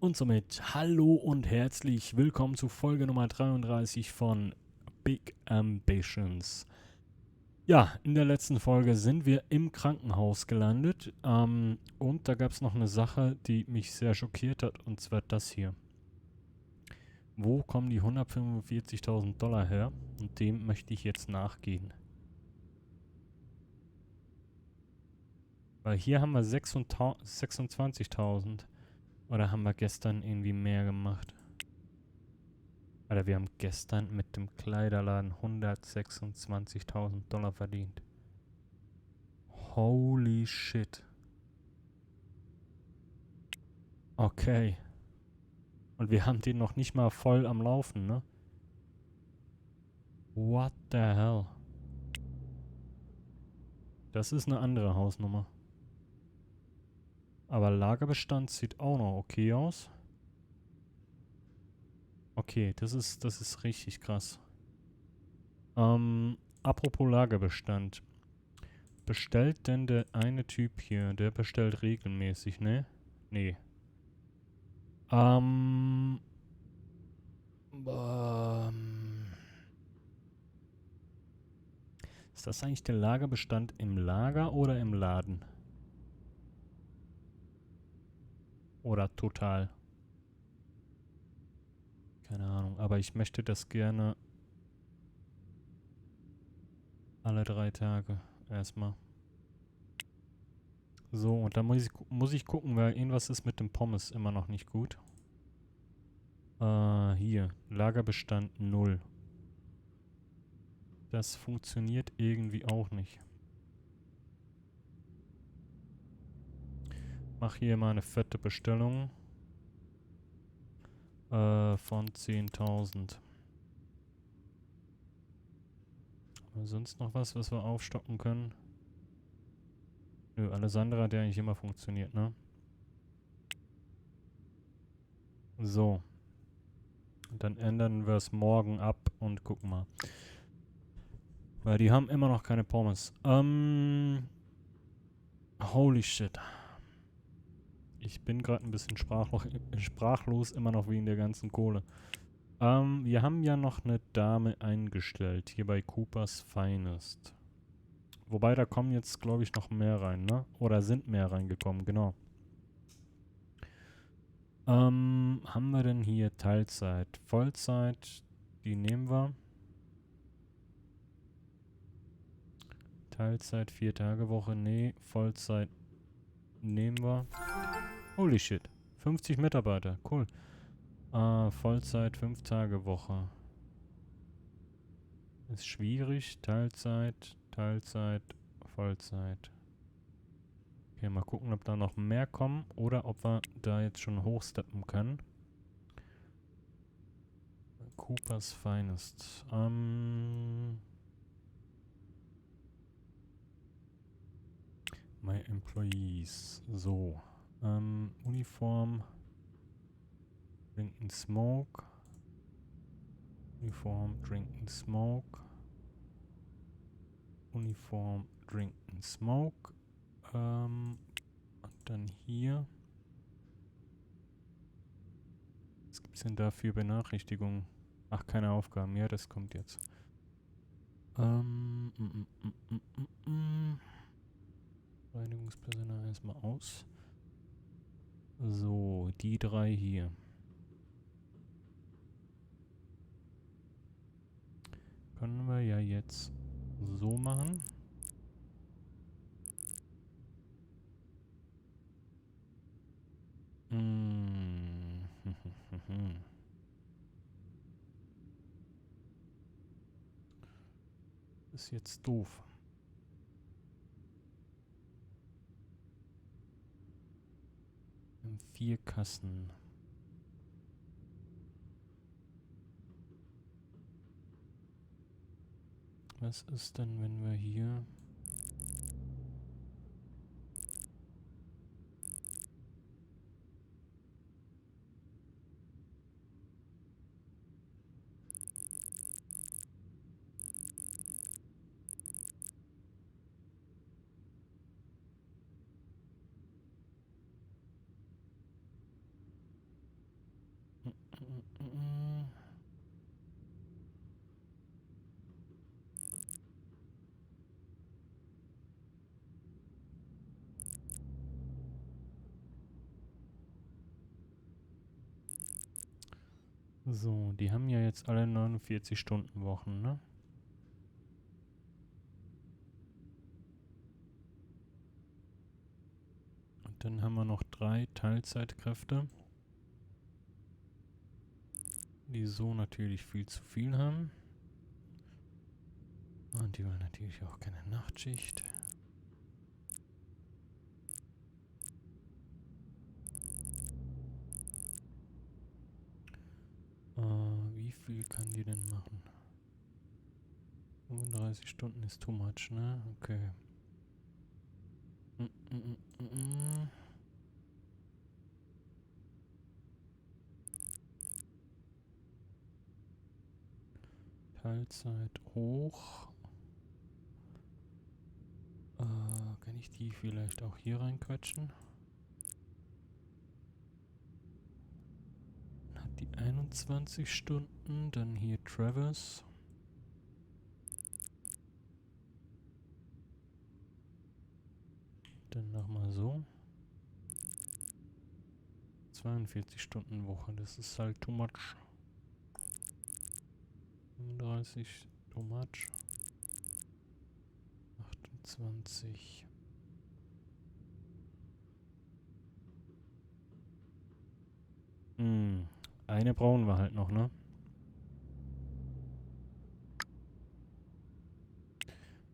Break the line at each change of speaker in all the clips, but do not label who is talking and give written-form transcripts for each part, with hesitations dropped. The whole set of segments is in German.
Und somit hallo und herzlich willkommen zu Folge Nummer 33 von Big Ambitions. Ja, in der letzten Folge sind wir im Krankenhaus gelandet und da gab es noch eine Sache, die mich sehr schockiert hat, und zwar das hier. Wo kommen die 145.000 Dollar her? Und dem möchte ich jetzt nachgehen. Weil hier haben wir 26.000. Oder haben wir gestern irgendwie mehr gemacht? Alter, wir haben gestern mit dem Kleiderladen 126.000 Dollar verdient. Holy shit. Okay. Und wir haben den noch nicht mal voll am Laufen, ne? What the hell? Das ist eine andere Hausnummer. Aber Lagerbestand sieht auch noch okay aus. Okay, das ist richtig krass. Apropos Lagerbestand. Bestellt denn der eine Typ hier? Der bestellt regelmäßig, ne? Nee. Ähm, ähm, Ist das eigentlich der Lagerbestand im Lager oder im Laden? Oder total? Keine Ahnung. Aber ich möchte das gerne alle 3 Tage erstmal. So, und da muss ich gucken, weil irgendwas ist mit dem Pommes immer noch nicht gut. Hier. Lagerbestand 0. Das funktioniert irgendwie auch nicht. Mach hier mal eine fette Bestellung. Von 10.000. Sonst noch was wir aufstocken können? Nö, Alessandra hat ja eigentlich immer funktioniert, ne? So. Und dann ändern wir es morgen ab und gucken mal. Weil die haben immer noch keine Pommes. Holy shit. Ich bin gerade ein bisschen sprachlos, immer noch wegen der ganzen Kohle. Wir haben ja noch eine Dame eingestellt, hier bei Coopers Finest. Wobei, da kommen jetzt, glaube ich, noch mehr rein, ne? Oder sind mehr reingekommen, genau. Haben wir denn hier Teilzeit? Vollzeit, die nehmen wir. Teilzeit, 4-Tage-Woche, nee. Vollzeit nehmen wir. Holy shit. 50 Mitarbeiter, cool. Vollzeit, 5-Tage-Woche. Ist schwierig. Teilzeit, Teilzeit, Vollzeit. Okay, mal gucken, ob da noch mehr kommen oder ob wir da jetzt schon hochsteppen können. Coopers Finest. My Employees. So. Uniform. Drink and Smoke. Uniform, Drink and Smoke. Uniform, Drink and Smoke. Und dann hier. Was gibt's denn da für Benachrichtigungen? Ach, keine Aufgaben. Ja, das kommt jetzt. Reinigungspersonal erstmal aus. So, die 3 hier. Können wir ja jetzt so machen. Ist jetzt doof. Wir haben 4 Kassen. Was ist denn, wenn wir hier... So, die haben ja jetzt alle 49-Stunden-Wochen, ne? Und dann haben wir noch 3 Teilzeitkräfte, die so natürlich viel zu viel haben. Und die wollen natürlich auch keine Nachtschicht. Wie viel kann die denn machen? 35 Stunden ist too much, ne? Okay. Teilzeit hoch. Kann ich die vielleicht auch hier reinquetschen? Dann hat die 21 Stunden, dann hier Travis. Dann nochmal so. 42 Stunden Woche, das ist halt too much. 35, too much. 28. Eine brauchen wir halt noch, ne?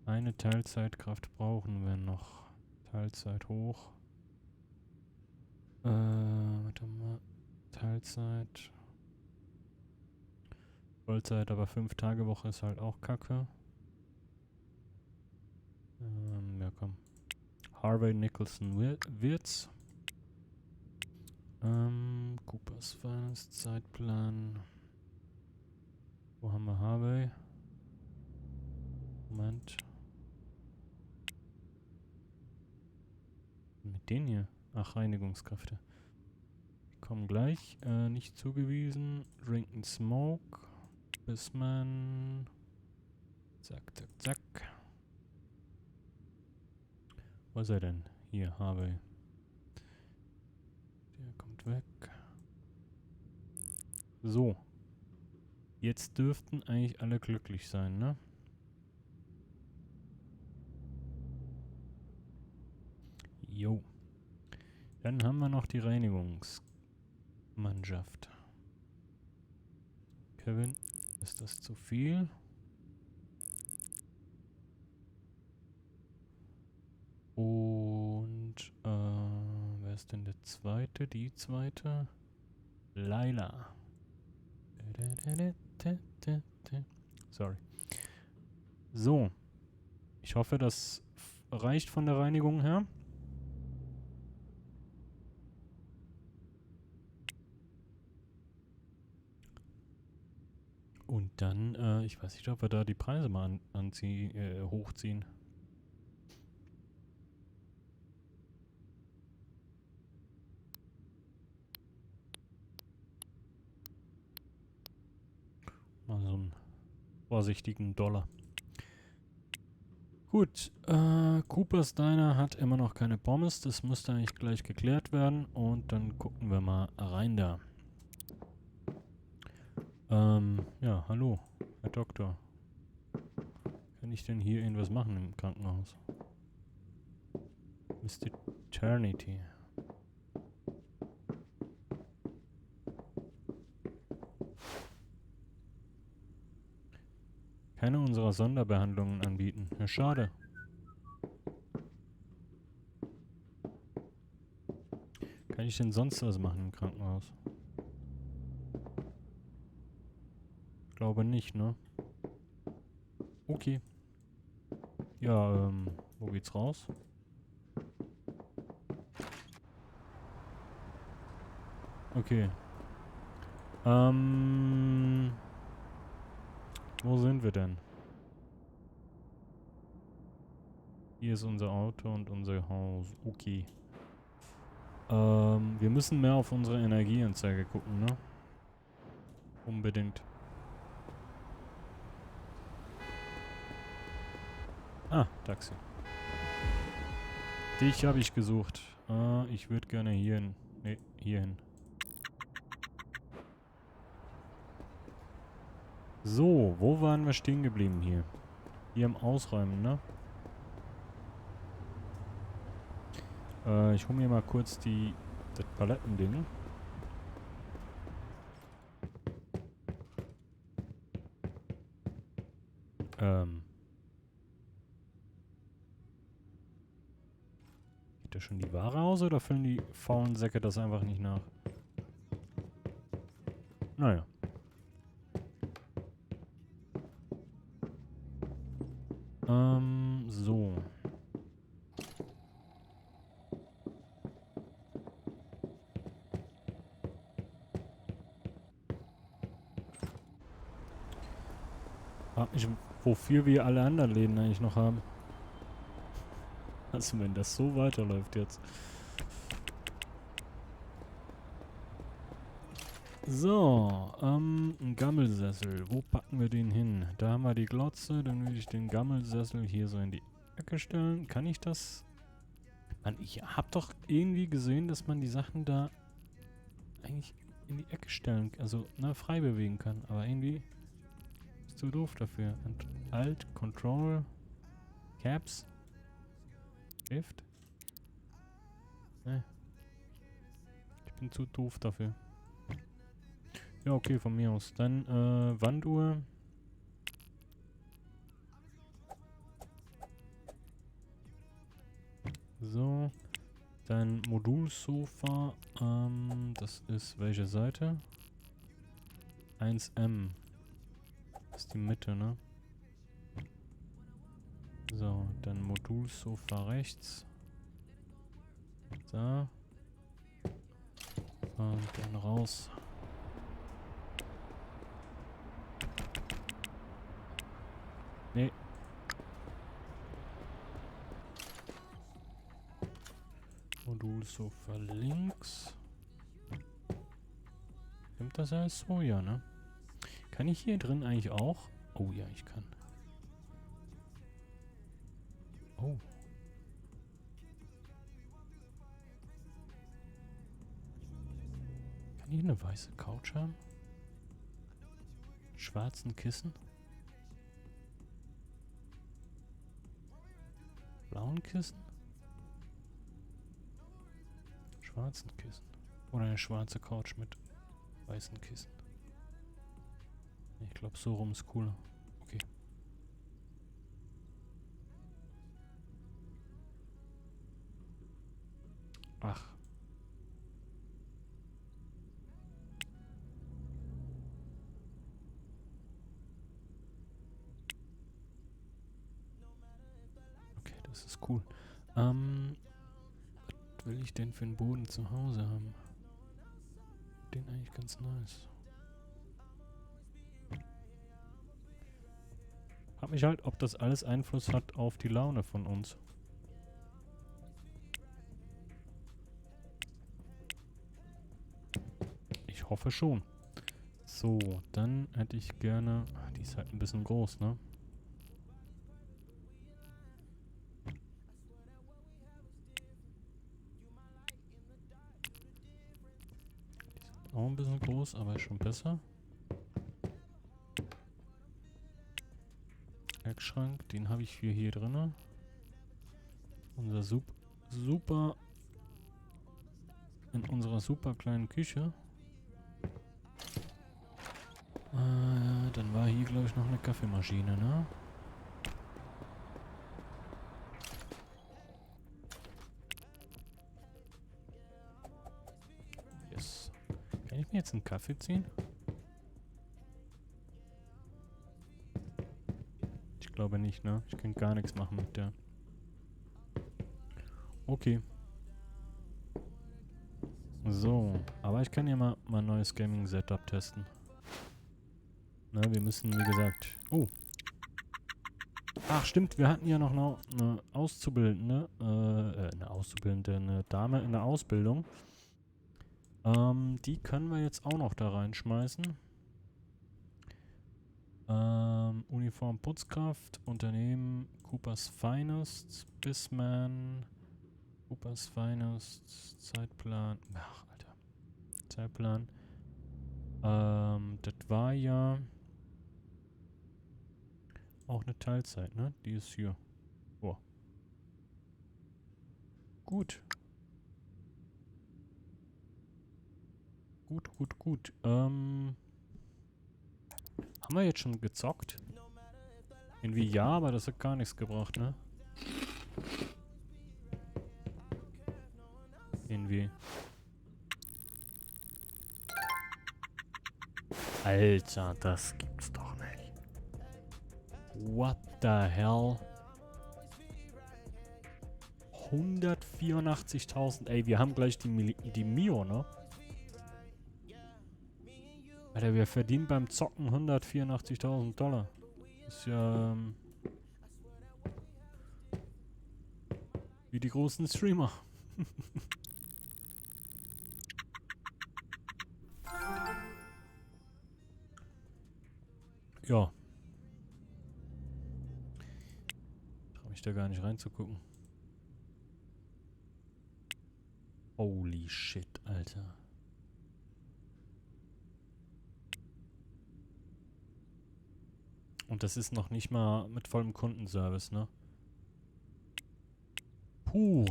Eine Teilzeitkraft brauchen wir noch. Teilzeit hoch. Warte mal. Teilzeit. Vollzeit, aber 5-Tage-Woche ist halt auch kacke. Ja, komm. Harvey Nicholson Wirtz. Coopers Finance Zeitplan. Wo haben wir Harvey? Moment. Mit denen hier? Ach, Reinigungskräfte. Die kommen gleich. Nicht zugewiesen. Drink and Smoke. Bisman. Zack, zack, zack. Wo ist er denn? Hier, Harvey. Der kommt weg. So. Jetzt dürften eigentlich alle glücklich sein, ne? Jo. Dann haben wir noch die Reinigungsmannschaft. Kevin, ist das zu viel? Und, wer ist denn der zweite? Die zweite? Laila. Sorry. So. Ich hoffe, das reicht von der Reinigung her. Und dann, ich weiß nicht, ob wir da die Preise mal hochziehen. Mal so einen vorsichtigen $. Gut, Cooper's Diner hat immer noch keine Pommes. Das müsste eigentlich gleich geklärt werden. Und dann gucken wir mal rein da. Ja, hallo, Herr Doktor. Kann ich denn hier irgendwas machen im Krankenhaus? Mr. Eternity. Keine unserer Sonderbehandlungen anbieten. Ja, schade. Kann ich denn sonst was machen im Krankenhaus? Glaube nicht, ne? Okay. Ja, wo geht's raus? Okay. Wo sind wir denn? Hier ist unser Auto und unser Haus. Okay. Wir müssen mehr auf unsere Energieanzeige gucken, ne? Unbedingt. Ah, Taxi. Dich habe ich gesucht. Ich würde gerne hier hin. Ne, hier hin. So, wo waren wir stehen geblieben hier? Hier im Ausräumen, ne? Ich hole mir mal kurz das Palettending. Geht da schon die Ware aus oder füllen die faulen Säcke das einfach nicht nach? Naja. So. Frag mich, wofür wir alle anderen Läden eigentlich noch haben. Also wenn das so weiterläuft jetzt. So, ein Gammelsessel. Wo packen wir den hin? Da haben wir die Glotze, dann will ich den Gammelsessel hier so in die Ecke stellen. Kann ich das? Mann, ich hab doch irgendwie gesehen, dass man die Sachen da eigentlich in die Ecke stellen, also frei bewegen kann. Aber irgendwie ist zu doof dafür. Und Alt, Control, Caps, Shift. Ne. Ich bin zu doof dafür. Ja, okay, von mir aus. Dann, Wanduhr. So. Dann Modulsofa. Das ist welche Seite? 1M. Das ist die Mitte, ne? So, dann Modulsofa rechts. So. Und dann raus. Nee. Modulsofa links. Stimmt das alles so? Ja, ne? Kann ich hier drin eigentlich auch? Oh ja, ich kann. Oh. Kann ich eine weiße Couch haben? Schwarzen Kissen? Blauen Kissen? Schwarzen Kissen. Oder eine schwarze Couch mit weißen Kissen. Ich glaube, so rum ist cooler. Okay. Ach. Okay, das ist cool. Was will ich denn für einen Boden zu Hause haben? Den eigentlich ganz nice. Frag mich halt, ob das alles Einfluss hat auf die Laune von uns. Ich hoffe schon. So, dann hätte ich gerne... Ach, die ist halt ein bisschen groß, ne? Die ist auch ein bisschen groß, aber ist schon besser. Eckschrank, den habe ich hier drin. Unser super... In unserer super kleinen Küche. Dann war hier, glaube ich, noch eine Kaffeemaschine, ne? Yes. Kann ich mir jetzt einen Kaffee ziehen? Ich glaube nicht, ne? Ich kann gar nichts machen mit der. Okay. So, aber ich kann ja mal mein neues Gaming-Setup testen. Na, wir müssen, wie gesagt... Oh. Ach, stimmt, wir hatten ja noch eine Auszubildende, eine Dame in der Ausbildung. Die können wir jetzt auch noch da reinschmeißen. Uniform Putzkraft, Unternehmen Coopers Finest, Bissman, Coopers Finest, Zeitplan, ach, Alter, Zeitplan. Das war ja Auch eine Teilzeit, ne? Die ist hier. Oh. Gut. Gut, gut, gut. Haben wir jetzt schon gezockt? Irgendwie ja, aber das hat gar nichts gebracht, ne? Irgendwie. Alter, das gibt's doch nicht. What the hell? 184.000. Ey, wir haben gleich die Mio, ne? Alter, wir verdienen beim Zocken 184.000 Dollar. Ist ja, wie die großen Streamer. Ja. Trau mich da gar nicht reinzugucken. Holy shit, Alter. Und das ist noch nicht mal mit vollem Kundenservice, ne? Puh.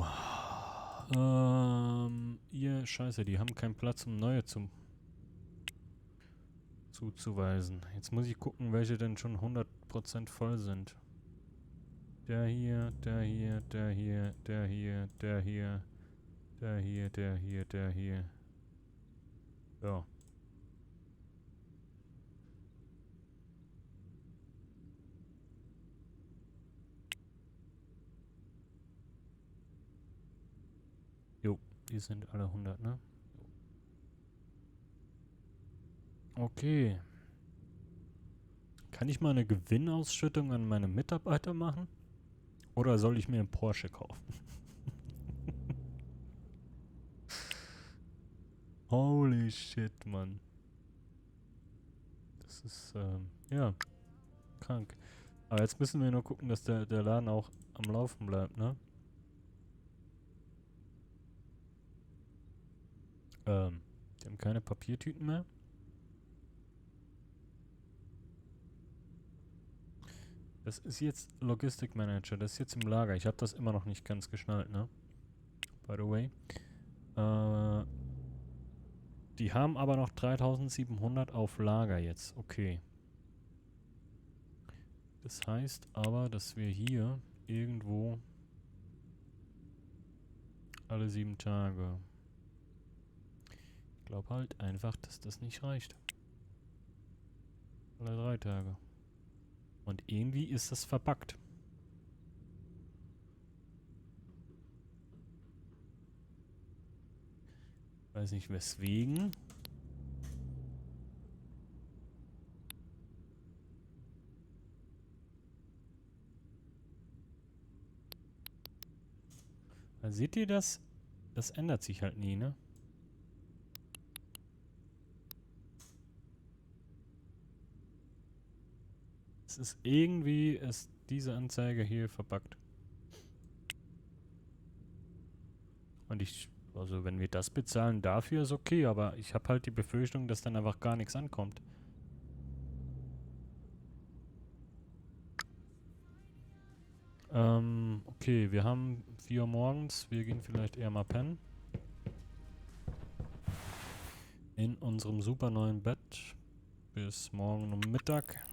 Ihr Scheiße, die haben keinen Platz, um neue zuzuweisen. Jetzt muss ich gucken, welche denn schon 100% voll sind. Der hier, der hier, der hier, der hier, der hier, der hier, der hier, der hier. Ja. Jo, die sind alle 100, ne? Okay. Kann ich mal eine Gewinnausschüttung an meine Mitarbeiter machen? Oder soll ich mir einen Porsche kaufen? Holy shit, Mann. Das ist, ja, krank. Aber jetzt müssen wir nur gucken, dass der Laden auch am Laufen bleibt, ne? Die haben keine Papiertüten mehr. Das ist jetzt Logistikmanager, das ist jetzt im Lager. Ich habe das immer noch nicht ganz geschnallt, ne? By the way. Die haben aber noch 3.700 auf Lager jetzt. Okay. Das heißt aber, dass wir hier irgendwo alle 7 Tage. Ich glaube halt einfach, dass das nicht reicht. Alle 3 Tage. Und irgendwie ist das verpackt. Weiß nicht weswegen. Also seht ihr das? Das ändert sich halt nie, ne? Es ist irgendwie, ist diese Anzeige hier verpackt. Und also wenn wir das bezahlen dafür, ist okay, aber ich habe halt die Befürchtung, dass dann einfach gar nichts ankommt. Okay, wir haben 4 Uhr morgens, wir gehen vielleicht eher mal pennen. In unserem super neuen Bett. Bis morgen um Mittag.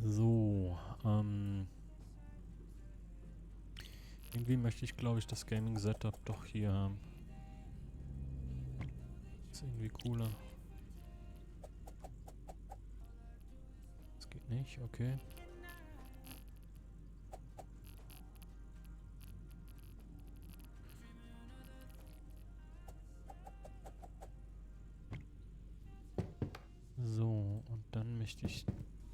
So, irgendwie möchte ich, glaube ich, das Gaming-Setup doch hier haben. Ist irgendwie cooler. Das geht nicht, okay. So, und dann möchte ich...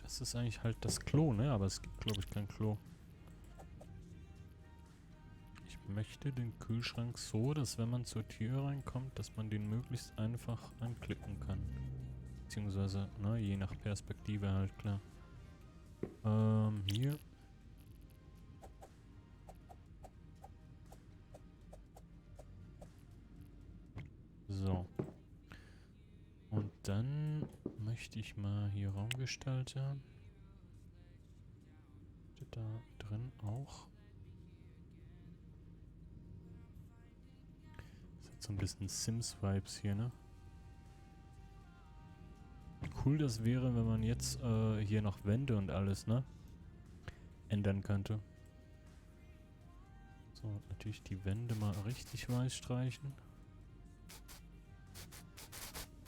Das ist eigentlich halt das Klo, ne? Aber es gibt, glaube ich, kein Klo. Ich möchte den Kühlschrank so, dass wenn man zur Tür reinkommt, dass man den möglichst einfach anklicken kann. Beziehungsweise, ne, je nach Perspektive halt, klar. Hier. So. Und dann möchte ich mal hier Raumgestalter. Steht da drin auch. Das hat so ein bisschen Sims-Vibes hier, ne? Cool das wäre, wenn man jetzt hier noch Wände und alles, ne? Ändern könnte. So, natürlich die Wände mal richtig weiß streichen.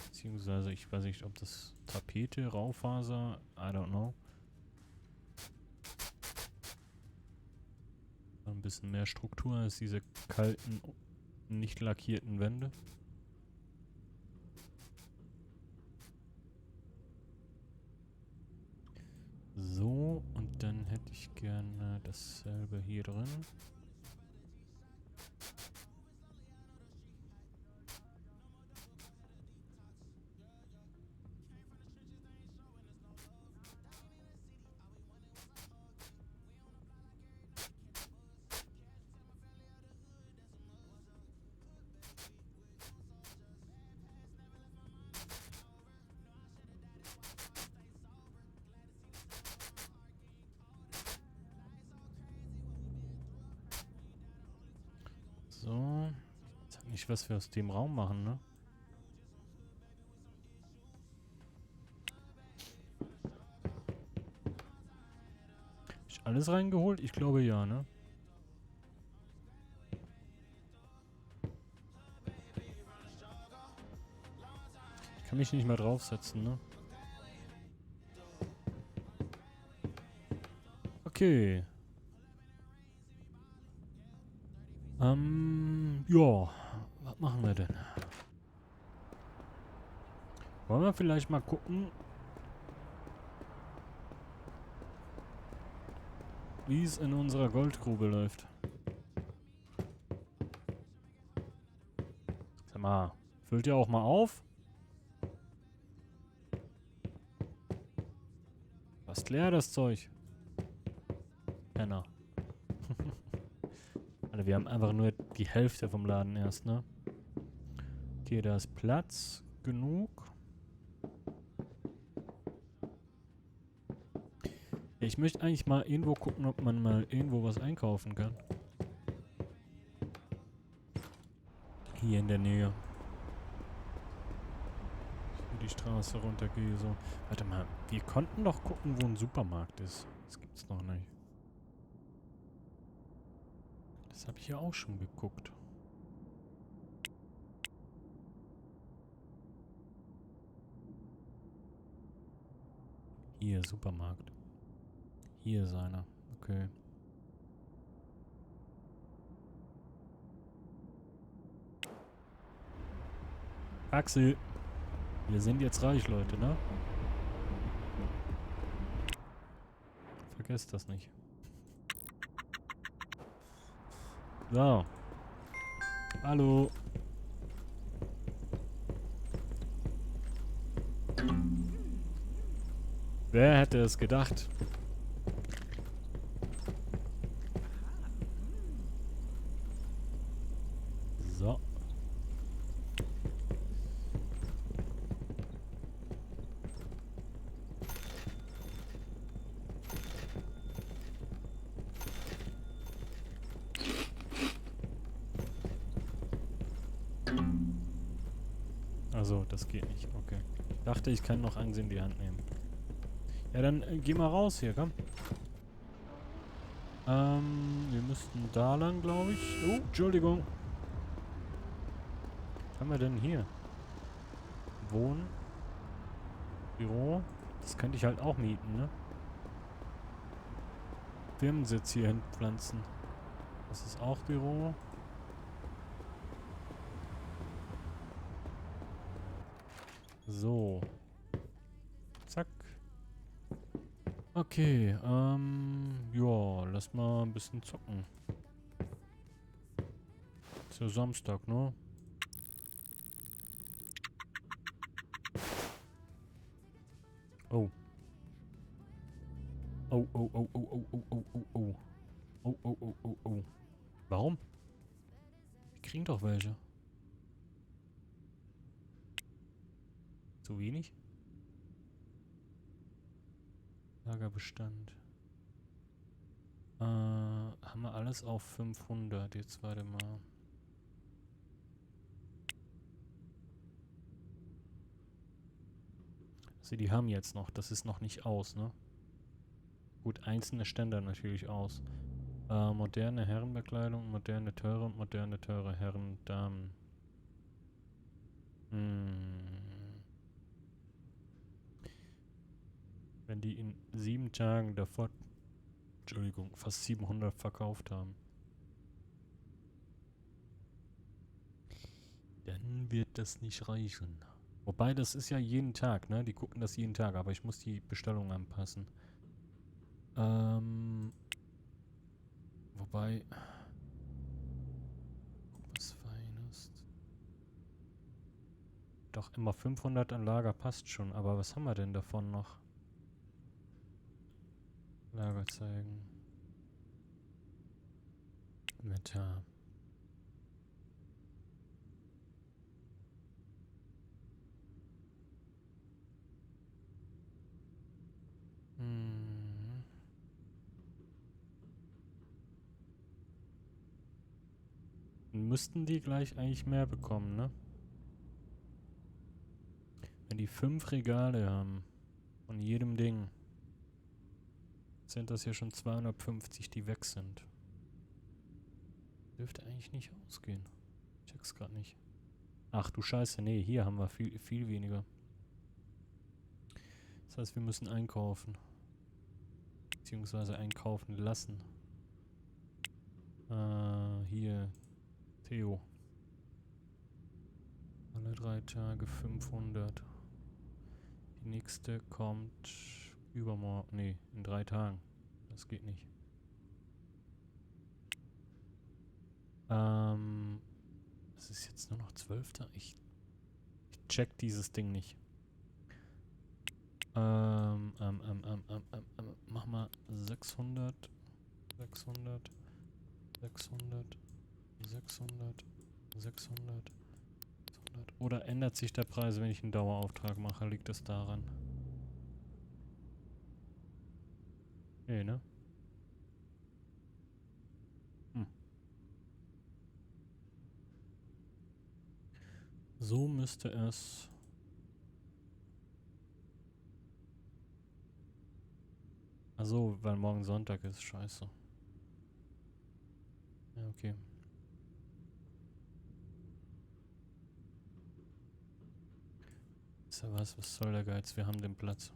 Beziehungsweise, ich weiß nicht, ob das Tapete, Raufaser, I don't know. Ein bisschen mehr Struktur als diese kalten, nicht lackierten Wände. So, und dann hätte ich gerne dasselbe hier drin. So. Ich sag nicht, was wir aus dem Raum machen, ne? Hab ich alles reingeholt? Ich glaube ja, ne? Ich kann mich nicht mehr draufsetzen, ne? Okay. Ja. Was machen wir denn? Wollen wir vielleicht mal gucken, wie es in unserer Goldgrube läuft? Sag mal, füllt ihr auch mal auf? Fast leer, das Zeug. Penner. Alter, wir haben einfach nur die Hälfte vom Laden erst, ne? Okay, da ist Platz genug. Ich möchte eigentlich mal irgendwo gucken, ob man mal irgendwo was einkaufen kann. Hier in der Nähe. Ich die Straße runtergehe, so. Warte mal, wir konnten doch gucken, wo ein Supermarkt ist. Das gibt's noch nicht. Das habe ich ja auch schon geguckt. Hier, Supermarkt. Hier ist einer. Okay. Axel. Wir sind jetzt reich, Leute, ne? Vergesst das nicht. So. Hallo. Wer hätte es gedacht? So. Also, das geht nicht. Okay. Ich dachte, ich kann noch Angst in die Hand nehmen. Ja, dann geh mal raus hier, komm. Wir müssten da lang, glaube ich. Oh, Entschuldigung. Was haben wir denn hier? Wohnen. Büro. Das könnte ich halt auch mieten, ne? Firmensitz hier hinpflanzen. Das ist auch Büro. So. Zack. Okay, ja, lass mal ein bisschen zocken. Ist ja Samstag, ne? Oh. Oh, oh, oh, oh, oh, oh, oh, oh, oh. Oh, oh, oh, oh, oh. Warum? Wir kriegen doch welche. Zu wenig? Lagerbestand. Haben wir alles auf 500. Jetzt warte mal. Also die haben jetzt noch. Das ist noch nicht aus, ne? Gut, einzelne Ständer natürlich aus. Moderne Herrenbekleidung, moderne teure Herren, Damen. Wenn die in 7 Tagen davor, Entschuldigung, fast 700 verkauft haben, dann wird das nicht reichen. Wobei, das ist ja jeden Tag, ne? Die gucken das jeden Tag, aber ich muss die Bestellung anpassen. Wobei, was Feines. Doch immer 500 an Lager passt schon, aber was haben wir denn davon noch? Lager zeigen. Inventar. Müssten die gleich eigentlich mehr bekommen, ne? Wenn die 5 Regale haben von jedem Ding, sind das ja schon 250, die weg sind. Dürfte eigentlich nicht ausgehen. Check's grad nicht. Ach du Scheiße, nee, hier haben wir viel weniger. Das heißt, wir müssen einkaufen. Beziehungsweise einkaufen lassen. Hier. Theo. Alle 3 Tage 500. Die nächste kommt übermorgen. Nee, in 3 Tagen. Das geht nicht. Es ist jetzt nur noch 12. Ich check dieses Ding nicht. Mach mal 600, 600, 600, 600, 600, 600. Oder ändert sich der Preis, wenn ich einen Dauerauftrag mache? Liegt das daran? Nee, ne? So müsste es... Achso, weil morgen Sonntag ist. Scheiße. Ja, okay. Ist ja was soll der Geiz? Wir haben den Platz.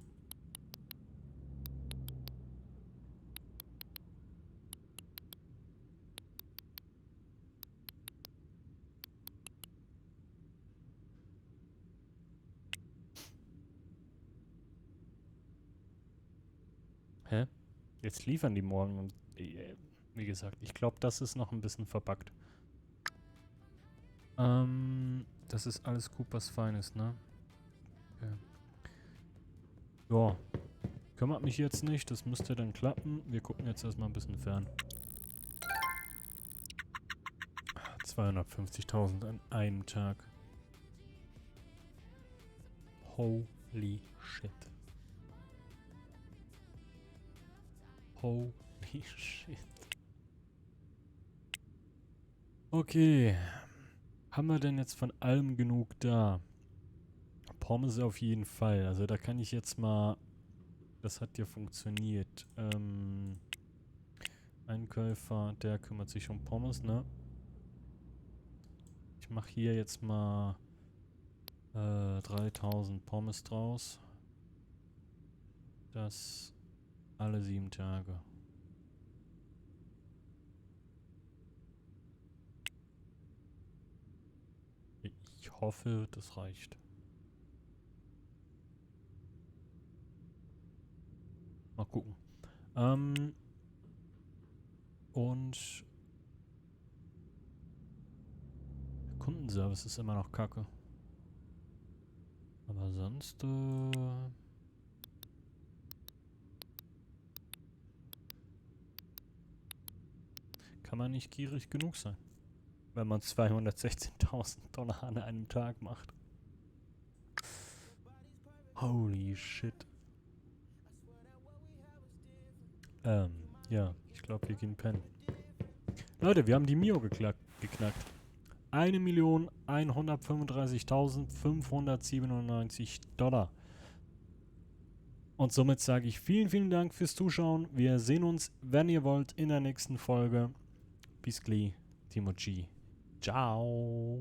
Hä? Jetzt liefern die morgen und wie gesagt, ich glaube, das ist noch ein bisschen verpackt. Das ist alles Coopers Feines, ne? Okay. Ja. Kümmert mich jetzt nicht, das müsste dann klappen. Wir gucken jetzt erstmal ein bisschen fern. 250.000 an einem Tag. Holy shit. Holy shit. Okay. Haben wir denn jetzt von allem genug da? Pommes auf jeden Fall. Also da kann ich jetzt mal... Das hat ja funktioniert. Einkäufer, der kümmert sich um Pommes, ne? Ich mache hier jetzt mal 3000 Pommes draus. Das alle 7 Tage. Ich hoffe, das reicht. Mal gucken. Und der Kundenservice ist immer noch kacke. Aber sonst kann man nicht gierig genug sein, wenn man 216.000 $ an einem Tag macht. Holy shit. Ja, ich glaube, wir gehen pennen. Leute, wir haben die Mio geknackt. 1.135.597 $. Und somit sage ich vielen, vielen Dank fürs Zuschauen. Wir sehen uns, wenn ihr wollt, in der nächsten Folge. Bis gleich, Timo G. Ciao.